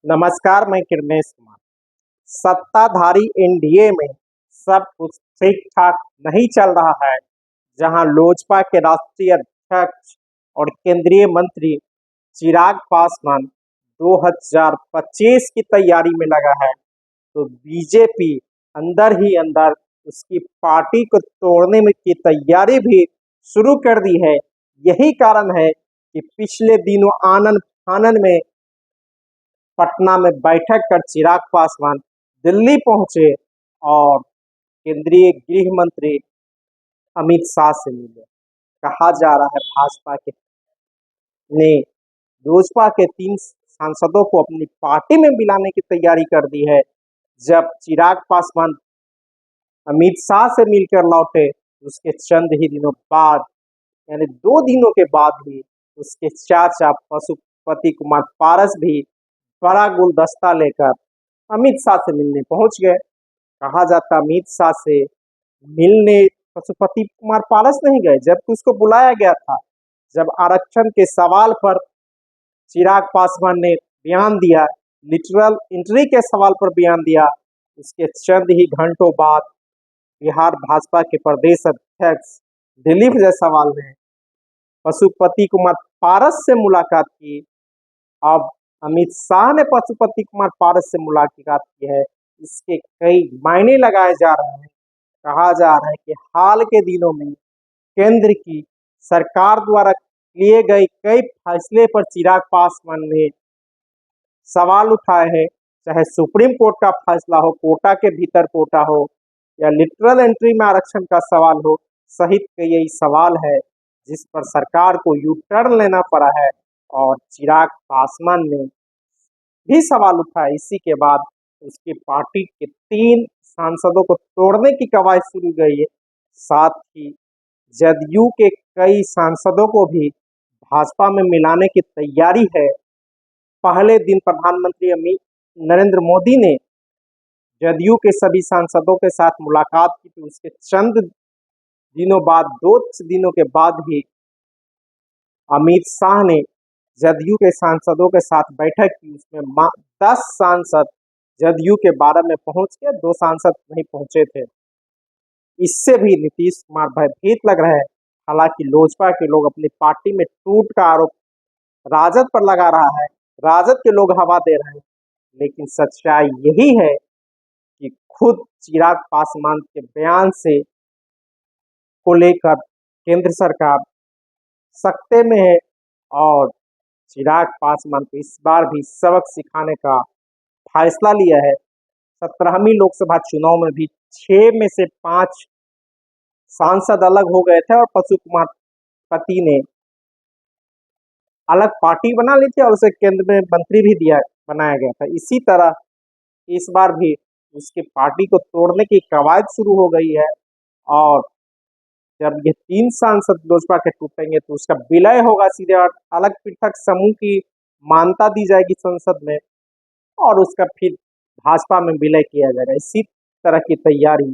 नमस्कार, मैं किरनेश कुमार। सत्ताधारी एनडीए में सब कुछ ठीक ठाक नहीं चल रहा है। जहां लोजपा के राष्ट्रीय अध्यक्ष और केंद्रीय मंत्री चिराग पासवान 2025 की तैयारी में लगा है, तो बीजेपी अंदर ही अंदर उसकी पार्टी को तोड़ने में की तैयारी भी शुरू कर दी है। यही कारण है कि पिछले दिनों आनन फानन में पटना में बैठक कर चिराग पासवान दिल्ली पहुंचे और केंद्रीय गृह मंत्री अमित शाह से मिले। कहा जा रहा है भाजपा के ने लोजपा के 3 सांसदों को अपनी पार्टी में मिलाने की तैयारी कर दी है। जब चिराग पासवान अमित शाह से मिलकर लौटे, उसके चंद ही दिनों बाद यानी 2 दिनों के बाद ही उसके चाचा पशुपति कुमार पारस भी बड़ा गुलदस्ता लेकर अमित शाह से मिलने पहुंच गए। कहा जाता अमित शाह से मिलने पशुपति कुमार पारस नहीं गए, जबकि उसको बुलाया गया था। जब आरक्षण के सवाल पर चिराग पासवान ने बयान दिया, लिटरल एंट्री के सवाल पर बयान दिया, उसके चंद ही घंटों बाद बिहार भाजपा के प्रदेश अध्यक्ष दिलीप जायसवाल ने पशुपति कुमार पारस से मुलाकात की। अब अमित शाह ने पशुपति कुमार पारस से मुलाकात की है। इसके कई मायने लगाए जा रहे हैं। कहा जा रहा है कि हाल के दिनों में केंद्र की सरकार द्वारा लिए गए कई फैसले पर चिराग पासवान ने सवाल उठाए हैं, चाहे सुप्रीम कोर्ट का फैसला हो, कोटा के भीतर कोटा हो या लिटरल एंट्री में आरक्षण का सवाल हो, सहित कई सवाल है जिस पर सरकार को यू टर्न लेना पड़ा है। और चिराग पासवान ने भी सवाल उठाया। इसी के बाद उसकी पार्टी के 3 सांसदों को तोड़ने की कवायद शुरू गई है। साथ ही जदयू के कई सांसदों को भी भाजपा में मिलाने की तैयारी है। पहले दिन प्रधानमंत्री नरेंद्र मोदी ने जदयू के सभी सांसदों के साथ मुलाकात की थी। उसके चंद दिनों बाद 2 दिनों के बाद ही अमित शाह ने जदयू के सांसदों के साथ बैठक की। उसमें 10 सांसद जदयू के 12 में पहुंच के 2 सांसद नहीं पहुंचे थे। इससे भी नीतीश कुमार भयभीत लग रहे हैं। हालांकि लोजपा के लोग अपनी पार्टी में टूट का आरोप राजद पर लगा रहा है, राजद के लोग हवा दे रहे हैं, लेकिन सच्चाई यही है कि खुद चिराग पासवान के बयान से को लेकर केंद्र सरकार सख्ते में है और चिराग पासवान को इस बार भी सबक सिखाने का फैसला लिया है। 17वीं लोकसभा चुनाव में भी 6 में से 5 सांसद अलग हो गए थे और पशु कुमार पति ने अलग पार्टी बना ली थी और उसे केंद्र में मंत्री भी बनाया गया था। इसी तरह इस बार भी उसकी पार्टी को तोड़ने की कवायद शुरू हो गई है और जब ये 3 सांसद लोजपा के टूटेंगे तो उसका विलय होगा सीधे और अलग पृथक समूह की मान्यता दी जाएगी संसद में और उसका फिर भाजपा में विलय किया जाएगा। इसी तरह की तैयारी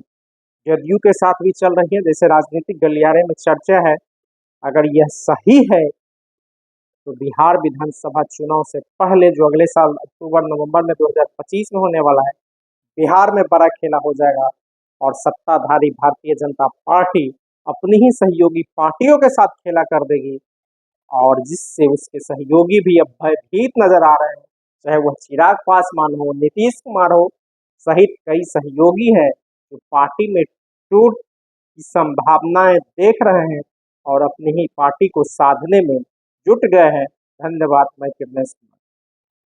जदयू के साथ भी चल रही है। जैसे राजनीतिक गलियारे में चर्चा है, अगर यह सही है तो बिहार विधानसभा चुनाव से पहले जो अगले साल अक्टूबर नवंबर में 2025 में होने वाला है, बिहार में बड़ा खेला हो जाएगा और सत्ताधारी भारतीय जनता पार्टी अपनी ही सहयोगी पार्टियों के साथ खेला कर देगी और जिससे उसके सहयोगी भी अब भयभीत नजर आ रहे हैं। चाहे वह चिराग पासवान हो, नीतीश कुमार हो, सहित कई सहयोगी हैं जो पार्टी में टूट की संभावनाएं देख रहे हैं और अपनी ही पार्टी को साधने में जुट गए हैं। धन्यवाद। मैं किरनेश कुमार।